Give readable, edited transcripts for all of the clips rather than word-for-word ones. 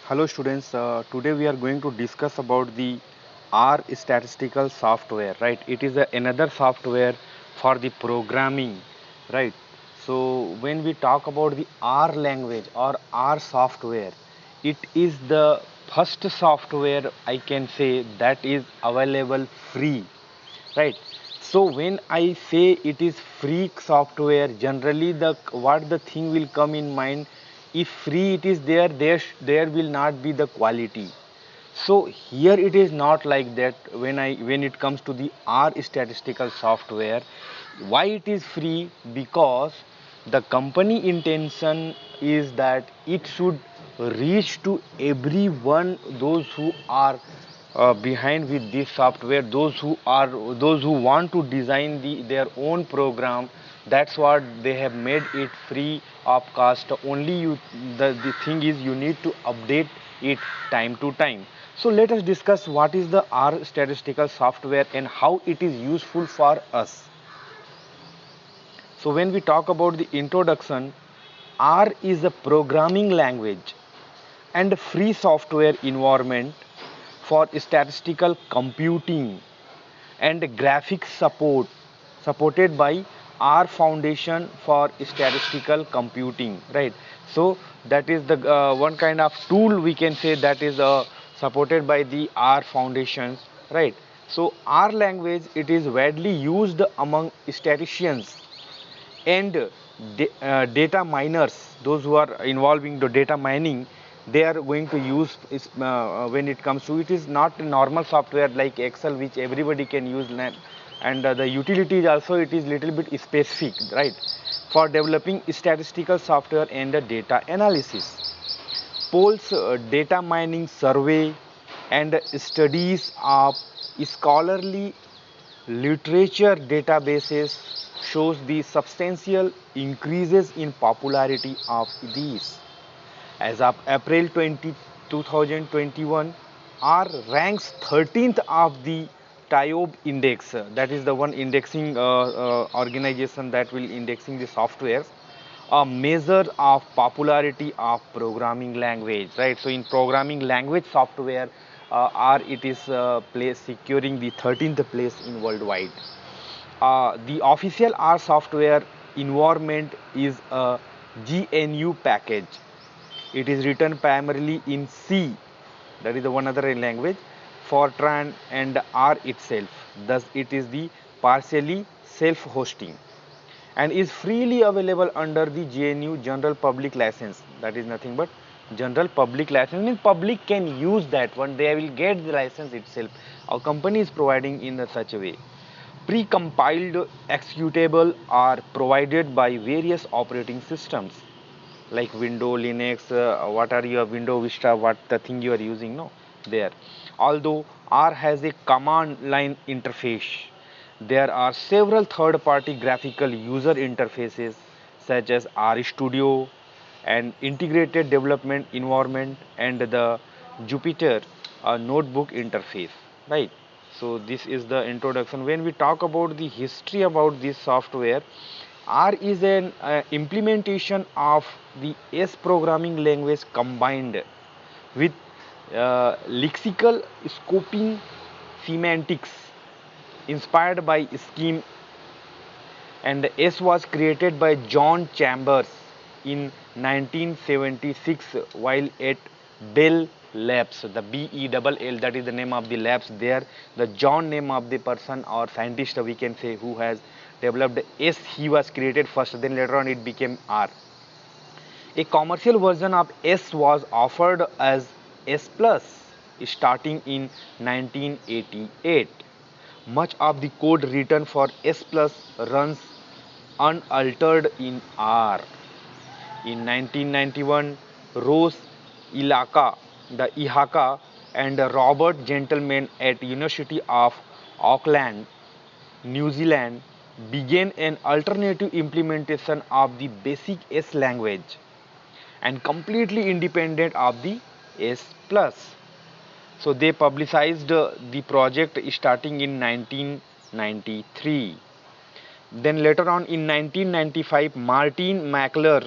Hello students, today we are going to discuss about the R statistical software, right? It is another software for the programming, right? So when we talk about the R language or R software, it is the first software I can say that is available free, right? So when I say it is free software, generally the what the thing will come in mind, if free it is there will not be the quality. So here it is not like that. When it comes to the R statistical software, why it is free? Because the company intention is that it should reach to everyone, those who are behind with this software, those who want to design their own program. That's what they have made it free of cost. Only the thing is you need to update it time to time. So let us discuss what is the R statistical software and how it is useful for us. So when we talk about the introduction, R is a programming language and a free software environment for statistical computing and graphics support, supported by R Foundation for Statistical Computing, right? So that is the one kind of tool we can say that is supported by the R Foundations, right? So R language, it is widely used among statisticians and data miners, those who are involving the data mining. They are going to use when it comes to, it is not a normal software like Excel which everybody can use, and the utilities also it is little bit specific, right, for developing statistical software and data analysis. Polls, data mining survey and studies of scholarly literature databases shows the substantial increases in popularity of these. As of April 2021, R ranks 13th of the TIOB index. That is the one indexing organization that will indexing the softwares. A measure of popularity of programming language, right? So in programming language software, R it is place securing the 13th place in worldwide. The official R software environment is a GNU package. It is written primarily in C, that is the one other language, Fortran and R itself. Thus, it is the partially self-hosting and is freely available under the GNU General Public License. That is nothing but General Public License, means public can use that one. They will get the license itself. Our company is providing in such a way. Pre-compiled executable are provided by various operating systems like Windows, Linux, what are your Windows Vista, what the thing you are using, no, there. Although R has a command line interface, there are several third-party graphical user interfaces such as RStudio and integrated development environment and the Jupyter notebook interface, right? So this is the introduction. When we talk about the history about this software, R is an implementation of the S programming language combined with lexical scoping semantics inspired by Scheme, and S was created by John Chambers in 1976 while at Bell Labs. The BELL, that is the name of the labs there. The John name of the person or scientist we can say who has developed S, he was created first, then later on it became R. A commercial version of S was offered as S Plus starting in 1988. Much of the code written for S Plus runs unaltered in R. In 1991, Rose Ihaka, and Robert Gentleman at University of Auckland, New Zealand, began an alternative implementation of the basic S language and completely independent of the S Plus. So they publicized the project starting in 1993. Then later on in 1995, Martin McClure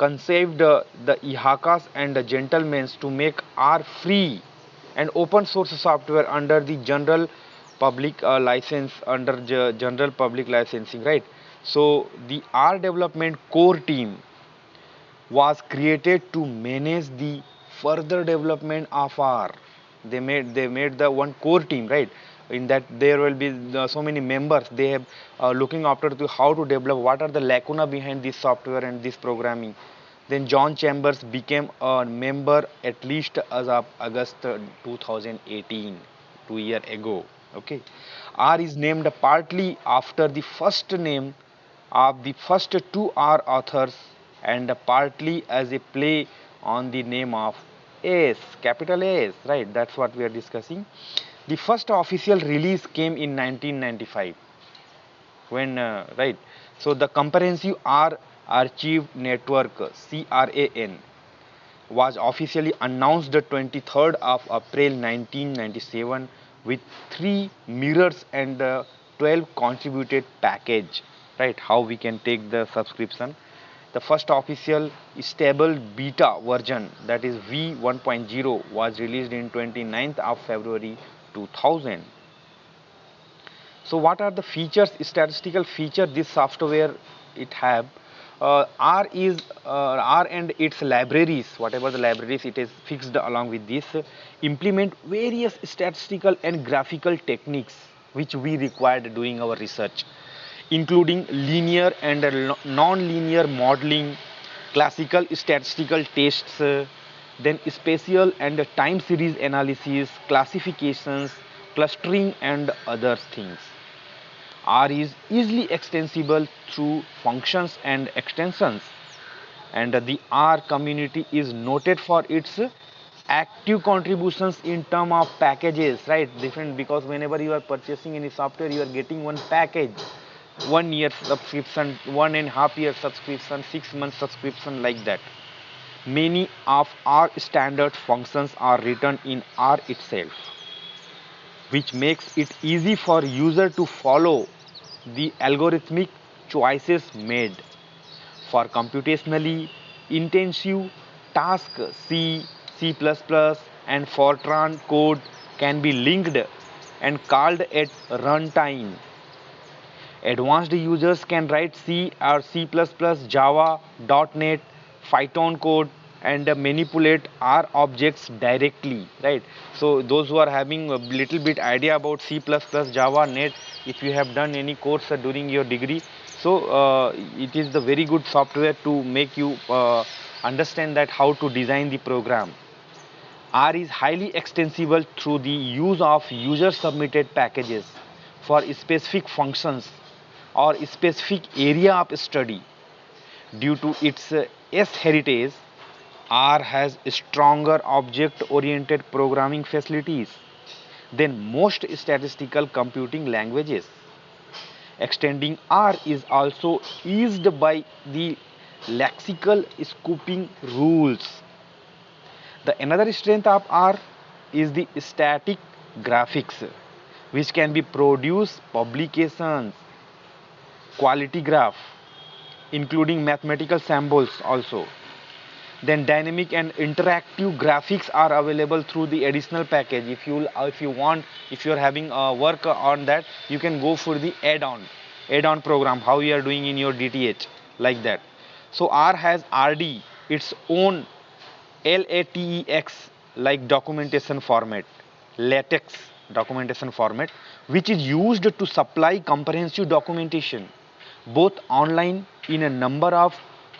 conceived the IHAKAs and the gentlemen to make R free and open source software under the general public license, under general public licensing, right? So the R development core team was created to manage the further development of R. They made the one core team, right? In that there will be so many members. They have looking after to how to develop, what are the lacuna behind this software and this programming. Then John Chambers became a member at least as of August 2018, 2 year ago. Okay, R is named partly after the first name of the first two R authors and partly as a play on the name of S, capital S, right? That's what we are discussing. The first official release came in 1995 when, right? So the comprehensive R archive network, CRAN, was officially announced the 23rd of April 1997 with 3 mirrors and 12 contributed package, right? How we can take the subscription. The first official stable beta version, that is V 1.0, was released in 29th of February 2000. So what are the features, statistical feature this software it have? R and its libraries, whatever the libraries it is fixed along with this, implement various statistical and graphical techniques which we required doing our research, including linear and non-linear modeling, classical statistical tests, then spatial and time series analysis, classifications, clustering, and other things. R is easily extensible through functions and extensions, and the R community is noted for its active contributions in term of packages, right? Different, because whenever you are purchasing any software, you are getting one package, 1 year subscription, 1.5 year subscription, 6 month subscription, like that. Many of R standard functions are written in R itself, which makes it easy for user to follow the algorithmic choices made. For computationally intensive tasks, C, C++, and Fortran code can be linked and called at runtime. Advanced users can write C or C++, Java, .NET, Python code, and manipulate R objects directly, right? So those who are having a little bit idea about C++, Java, .NET, if you have done any course during your degree, so it is the very good software to make you understand that how to design the program. R is highly extensible through the use of user submitted packages for specific functions or specific area of study. Due to its S heritage, R has stronger object oriented programming facilities than most statistical computing languages. Extending R is also eased by the lexical scooping rules. The another strength of R is the static graphics, which can be produce publications, quality graph, including mathematical symbols also. Then dynamic and interactive graphics are available through the additional package. If you want, if you are having work on that, you can go for the add-on program, how you are doing in your DTH, like that. So R has RD, its own LATEX like documentation format, latex documentation format, which is used to supply comprehensive documentation both online in a number of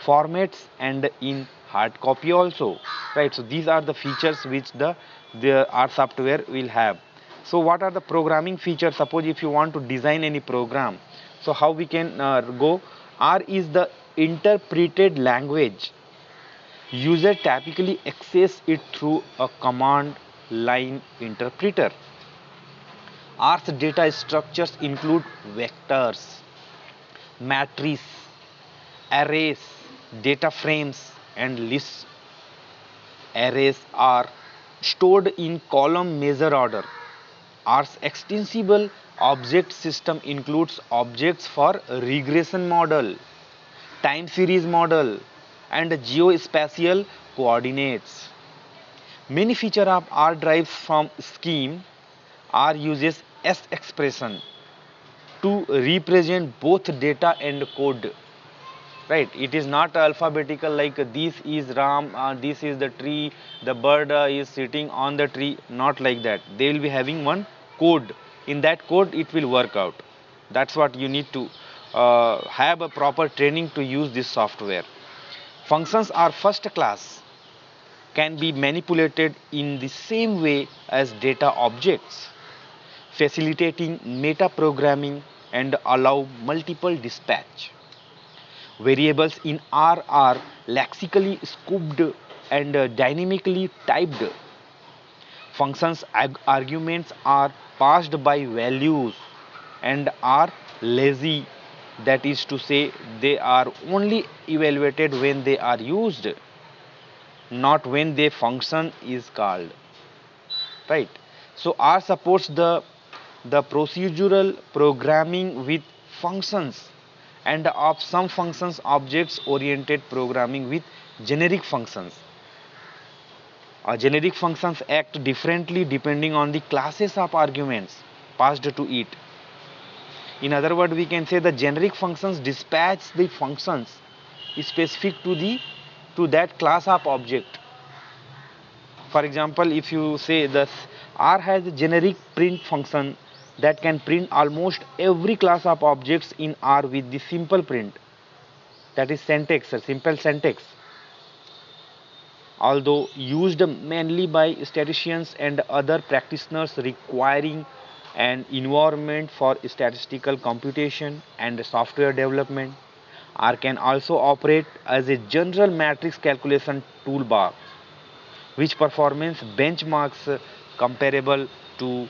formats and in hard copy also, right? So these are the features which the R software will have. So what are the programming features? Suppose if you want to design any program, so how we can go? R is the interpreted language. User typically access it through a command line interpreter. R's data structures include vectors, matrices, arrays, data frames, and lists. Arrays are stored in column measure order. R's extensible object system includes objects for regression model, time series model, and geospatial coordinates. Many feature of R drives from scheme R uses S expression to represent both data and code. Right, it is not alphabetical like this is Ram, this is the tree, the bird is sitting on the tree. Not like that. They will be having one code. In that code it will work out. That's what you need to have a proper training to use this software. Functions are first class, can be manipulated in the same way as data objects, facilitating meta programming and allow multiple dispatch. Variables in R are lexically scoped and dynamically typed. Functions arguments are passed by values and are lazy, that is to say, they are only evaluated when they are used, not when the function is called. Right. So R supports the procedural programming with functions, and of some functions objects oriented programming with generic functions. Generic functions act differently depending on the classes of arguments passed to it. In other words, we can say the generic functions dispatch the functions specific to that class of object. For example, if you say this R has a generic print function that can print almost every class of objects in R with the simple print, that is syntax, a simple syntax. Although used mainly by statisticians and other practitioners requiring an environment for statistical computation and software development, R can also operate as a general matrix calculation toolbar, which performance benchmarks comparable to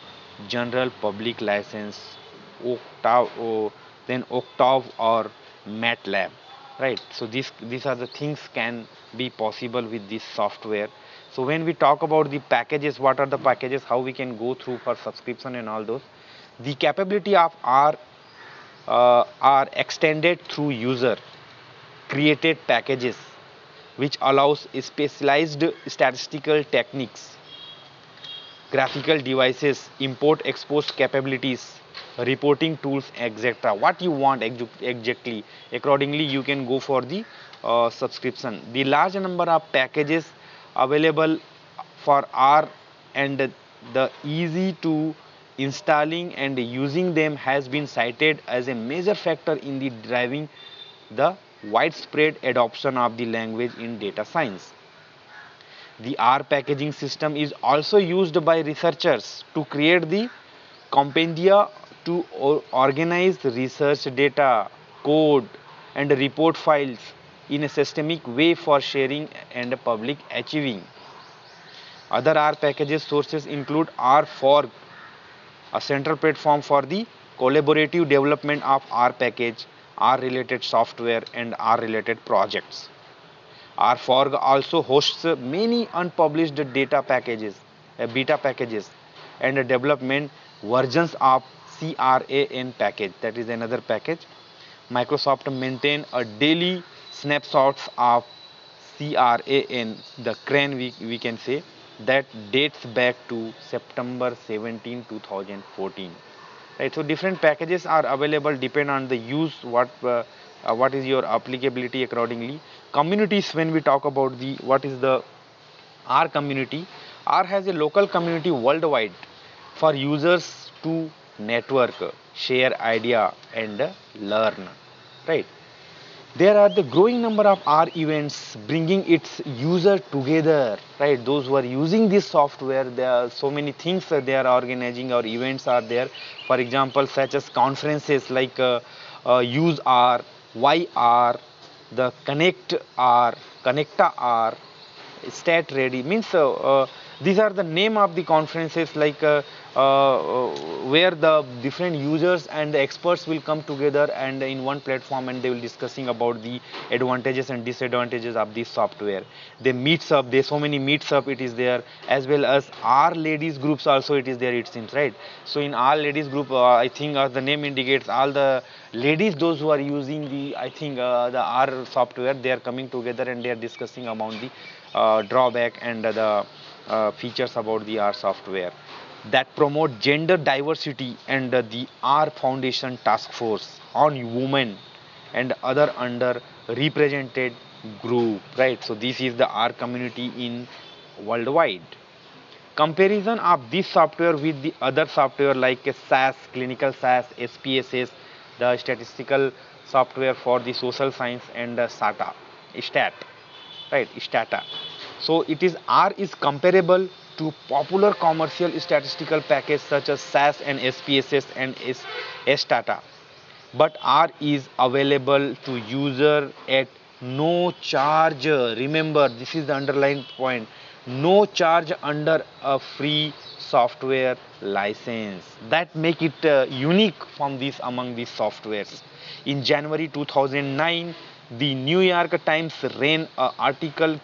general public license Octave or MATLAB. Right. So these are the things can be possible with this software. So when we talk about the packages, what are the packages, how we can go through for subscription and all those, the capability of R are extended through user created packages, which allows specialized statistical techniques, graphical devices, import export capabilities, reporting tools, etc. What you want exactly, accordingly you can go for the subscription. The large number of packages available for R and the easy to installing and using them has been cited as a major factor in the driving the widespread adoption of the language in data science. The R packaging system is also used by researchers to create the compendia to organize research data, code, and report files in a systemic way for sharing and public achieving. Other R packages sources include RForg, a central platform for the collaborative development of R package, R related software, and R related projects. RForg also hosts many unpublished data packages, beta packages, and development versions of CRAN package. That is another package. Microsoft maintain a daily snapshots of CRAN, the CRAN we can say, that dates back to September 17, 2014. Right, so different packages are available depend on the use, what is your applicability accordingly. Communities, when we talk about the what is the R community, R has a local community worldwide for users to network, share idea, and learn. Right, there are the growing number of R events bringing its user together. Right, those who are using this software, there are so many things that they are organizing or events are there. For example, such as conferences like use R, why R, the connect R, connecta R, stat ready, means These are the name of the conferences, like where the different users and the experts will come together and in one platform, and they will discussing about the advantages and disadvantages of this software. They meets up, there's so many meets up it is there, as well as our ladies groups also it is there, it seems, right? So in our ladies group, I think the name indicates all the ladies, those who are using the, I think the R software, they are coming together and they are discussing about the drawback and the features about the R software that promote gender diversity, and the R Foundation Task Force on Women and other underrepresented group, right? So this is the R community in worldwide. Comparison of this software with the other software like SAS, clinical SAS, SPSS, the statistical software for the social science, and SATA, STAT, right? STATA. So it is R is comparable to popular commercial statistical package such as SAS and SPSS and STATA, but R is available to user at no charge. Remember, this is the underlying point. No charge under a free software license. That make it unique from this among these softwares. In January 2009, the New York Times ran an article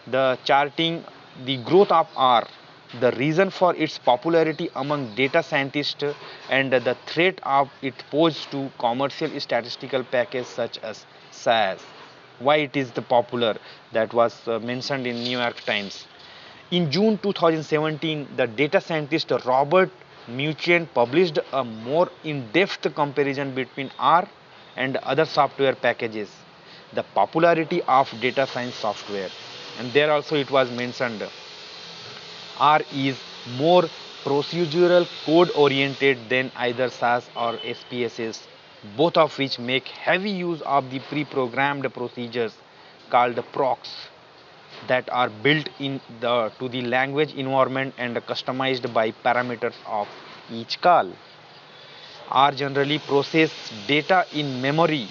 the charting the growth of R, the reason for its popularity among data scientists, and the threat of it posed to commercial statistical packages such as SAS. Why it is the popular, that was mentioned in New York Times. In June 2017, the data scientist Robert Muchen published a more in-depth comparison between R and other software packages, the popularity of data science software. And there also it was mentioned R is more procedural code oriented than either SAS or SPSS, both of which make heavy use of the pre-programmed procedures called procs that are built in to the language environment and customized by parameters of each call. R generally process data in memory,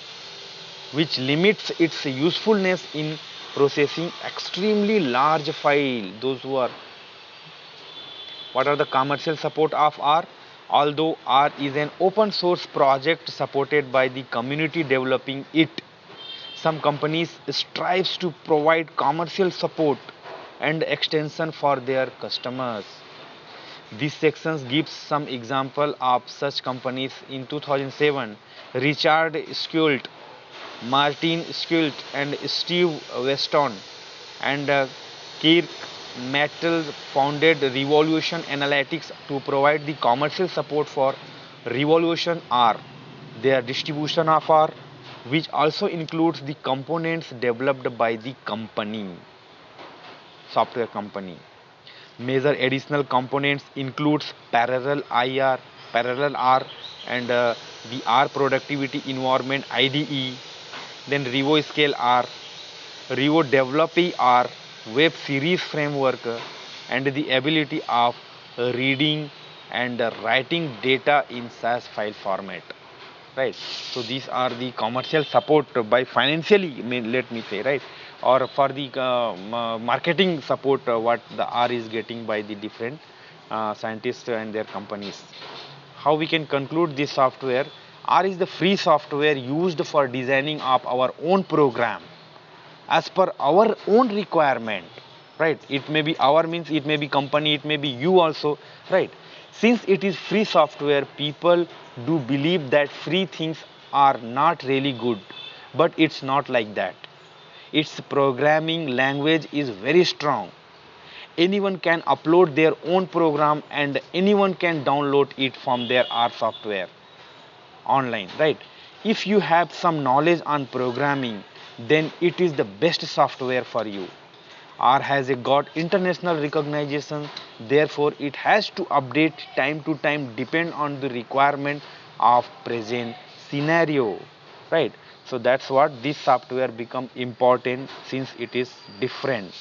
which limits its usefulness in processing extremely large file. Those who are, what are the commercial support of R? Although R is an open source project supported by the community developing it, some companies strives to provide commercial support and extension for their customers. This section gives some example of such companies. In 2007, Richard Schult, Martin Schult, and Steve Weston and Kirk Mattel founded Revolution Analytics to provide the commercial support for Revolution R, their distribution of R, which also includes the components developed by the company, software company. Major additional components includes Parallel R, and the R productivity environment IDE, then RevoScale R, Revo Developy R, web series framework, and the ability of reading and writing data in SAS file format. Right. So these are the commercial support by financially, let me say, right, or for the marketing support what the R is getting by the different scientists and their companies. How we can conclude this software? R is the free software used for designing of our own program as per our own requirement, right? It may be our means, it may be company, it may be you also, right? Since it is free software, people do believe that free things are not really good, but it's not like that. Its programming language is very strong. Anyone can upload their own program and anyone can download it from their R software online, right? If you have some knowledge on programming, then it is the best software for you. R has got international recognition, therefore it has to update time to time depend on the requirement of present scenario, right? So that's what this software become important since it is different.